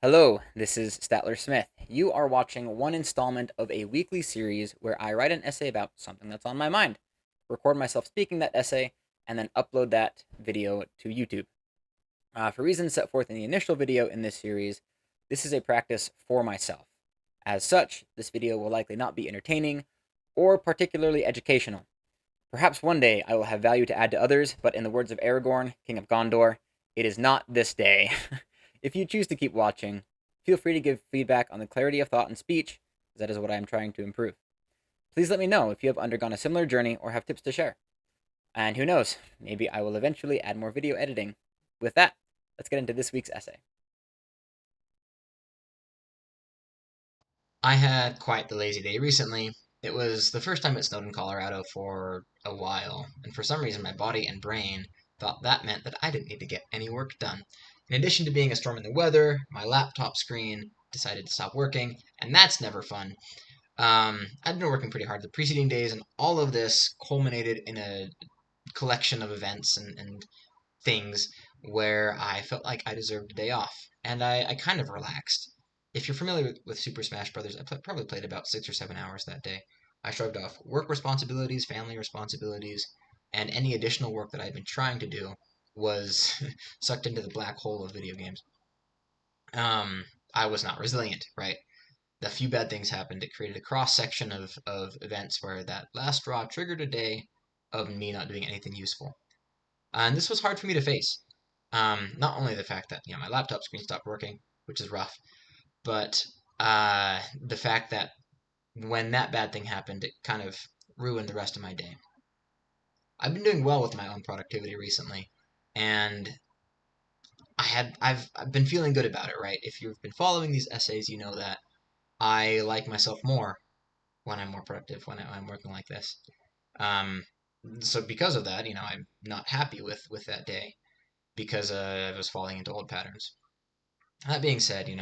Hello, this is Statler Smith. You are watching one installment of a weekly series where I write an essay about something that's on my mind, record myself speaking that essay, and then upload that video to YouTube. For reasons set forth in the initial video in this series, this is a practice for myself. As such, this video will likely not be entertaining or particularly educational. Perhaps one day I will have value to add to others, but in the words of Aragorn, King of Gondor, it is not this day. If you choose to keep watching, feel free to give feedback on the clarity of thought and speech, as that is what I am trying to improve. Please let me know if you have undergone a similar journey or have tips to share. And who knows, maybe I will eventually add more video editing. With that, let's get into this week's essay. I had quite the lazy day recently. It was the first time it snowed in Colorado for a while, and for some reason my body and brain thought that meant that I didn't need to get any work done. In addition to being a storm in the weather, my laptop screen decided to stop working, and that's never fun. I'd been working pretty hard the preceding days, and all of this culminated in a collection of events and things where I felt like I deserved a day off, and I kind of relaxed. If you're familiar with Super Smash Brothers, probably played about 6 or 7 hours that day. I shrugged off work responsibilities, family responsibilities, and any additional work that I'd been trying to do was sucked into the black hole of video games. Um, I was not resilient, right? The few bad things happened. It created a cross section of events where that last straw triggered a day of me not doing anything useful. And this was hard for me to face. Not only the fact that my laptop screen stopped working, which is rough, but the fact that when that bad thing happened, it kind of ruined the rest of my day. I've been doing well with my own productivity recently, and I've been feeling good about it. Right? If you've been following these essays, you know that I like myself more when I'm more productive when I'm working like this. Um, so because of that, I'm not happy with that day because I was falling into old patterns. That being said, did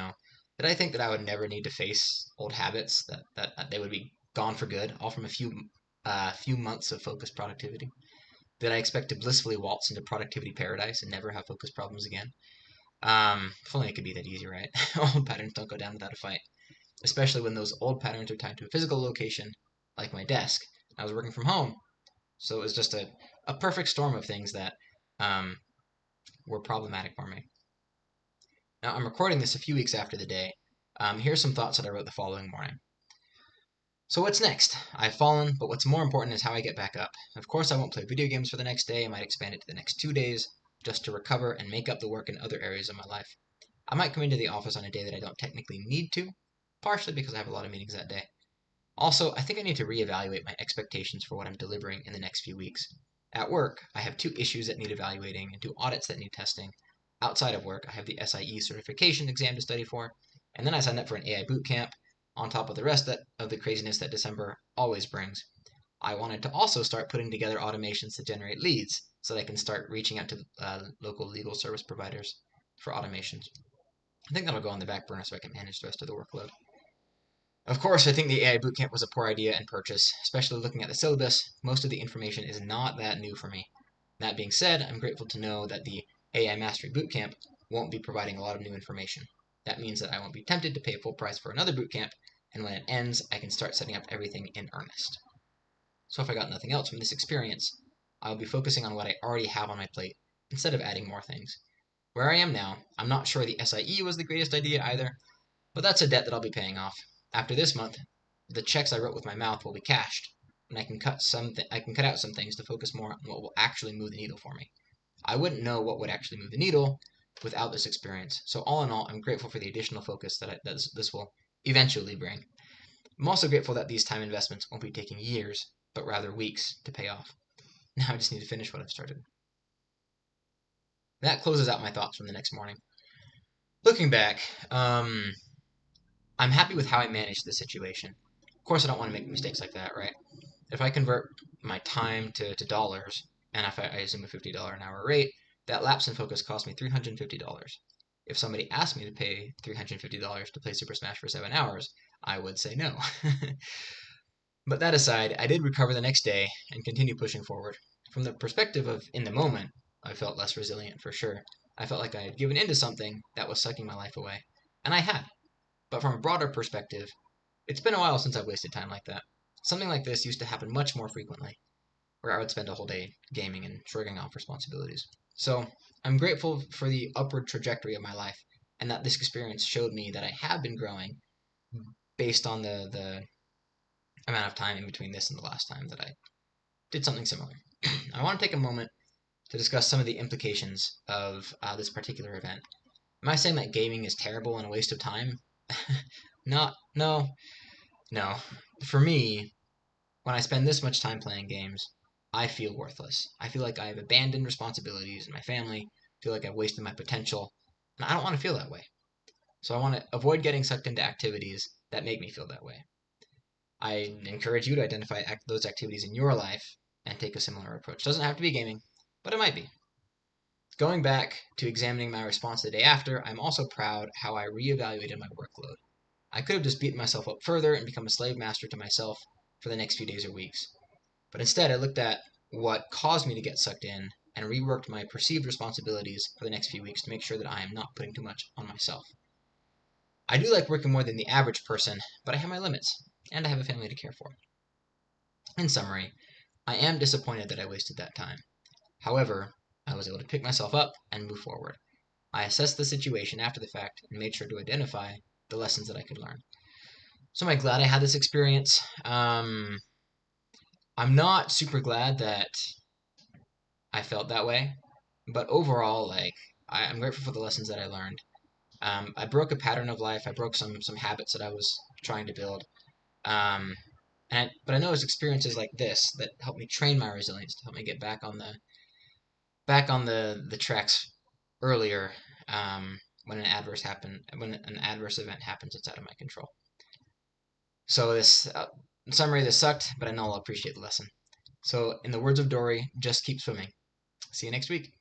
I think that I would never need to face old habits that they would be gone for good, all from a few months of focused productivity? Did I expect to blissfully waltz into productivity paradise and never have focus problems again? If only it could be that easy, right? Old patterns don't go down without a fight, especially when those old patterns are tied to a physical location, like my desk. I was working from home, so it was just a perfect storm of things that um, were problematic for me. Now, I'm recording this a few weeks after the day. Here's some thoughts that I wrote the following morning. So, what's next? I've fallen, but what's more important is how I get back up. Of course, I won't play video games for the next day. I might expand it to the next 2 days just to recover and make up the work in other areas of my life. I might come into the office on a day that I don't technically need to, partially because I have a lot of meetings that day. Also, I think I need to reevaluate my expectations for what I'm delivering in the next few weeks. At work, I have 2 issues that need evaluating and 2 audits that need testing. Outside of work, I have the SIE certification exam to study for, and then I signed up for an AI boot camp on top of the rest of the craziness that December always brings. I wanted to also start putting together automations to generate leads so that I can start reaching out to local legal service providers for automations. I think that'll go on the back burner so I can manage the rest of the workload. Of course, I think the AI bootcamp was a poor idea and purchase, especially looking at the syllabus. Most of the information is not that new for me. That being said, I'm grateful to know that the AI Mastery Bootcamp won't be providing a lot of new information. That means that I won't be tempted to pay full price for another bootcamp, and when it ends, I can start setting up everything in earnest. So if I got nothing else from this experience, I'll be focusing on what I already have on my plate instead of adding more things. Where I am now, I'm not sure the SIE was the greatest idea either, but that's a debt that I'll be paying off. After this month, the checks I wrote with my mouth will be cashed, and I can cut out some things to focus more on what will actually move the needle for me. I wouldn't know what would actually move the needle without this experience. So all in all, I'm grateful for the additional focus that this will eventually bring. I'm also grateful that these time investments won't be taking years, but rather weeks to pay off. Now I just need to finish what I've started. That closes out my thoughts from the next morning. Looking back, I'm happy with how I managed the situation. Of course, I don't want to make mistakes like that, right? If I convert my time to dollars, and if I assume a $50 an hour rate, that lapse in focus cost me $350. If somebody asked me to pay $350 to play Super Smash for 7 hours, I would say no. But that aside, I did recover the next day and continue pushing forward. From the perspective of in the moment, I felt less resilient for sure. I felt like I had given into something that was sucking my life away. And I had. But from a broader perspective, it's been a while since I've wasted time like that. Something like this used to happen much more frequently, where I would spend a whole day gaming and shrugging off responsibilities. So I'm grateful for the upward trajectory of my life, and that this experience showed me that I have been growing based on the amount of time in between this and the last time that I did something similar. I want to take a moment to discuss some of the implications of this particular event. Am I saying that gaming is terrible and a waste of time? Not, no, no. For me, when I spend this much time playing games, I feel worthless. I feel like I've abandoned responsibilities in my family. I feel like I've wasted my potential, and I don't want to feel that way. So I want to avoid getting sucked into activities that make me feel that way. I encourage you to identify those activities in your life and take a similar approach. Doesn't have to be gaming, but it might be. Going back to examining my response the day after, I'm also proud how I reevaluated my workload. I could have just beaten myself up further and become a slave master to myself for the next few days or weeks. But instead, I looked at what caused me to get sucked in and reworked my perceived responsibilities for the next few weeks to make sure that I am not putting too much on myself. I do like working more than the average person, but I have my limits, and I have a family to care for. In summary, I am disappointed that I wasted that time. However, I was able to pick myself up and move forward. I assessed the situation after the fact and made sure to identify the lessons that I could learn. So am I glad I had this experience? I'm not super glad that I felt that way, but overall, I'm grateful for the lessons that I learned. I broke a pattern of life. I broke some habits that I was trying to build. Um, but I know it's experiences like this that help me train my resilience to help me get back on the tracks earlier, when an adverse event happens that's out of my control. So in summary, this sucked, but I know I'll appreciate the lesson. So in the words of Dory, just keep swimming. See you next week.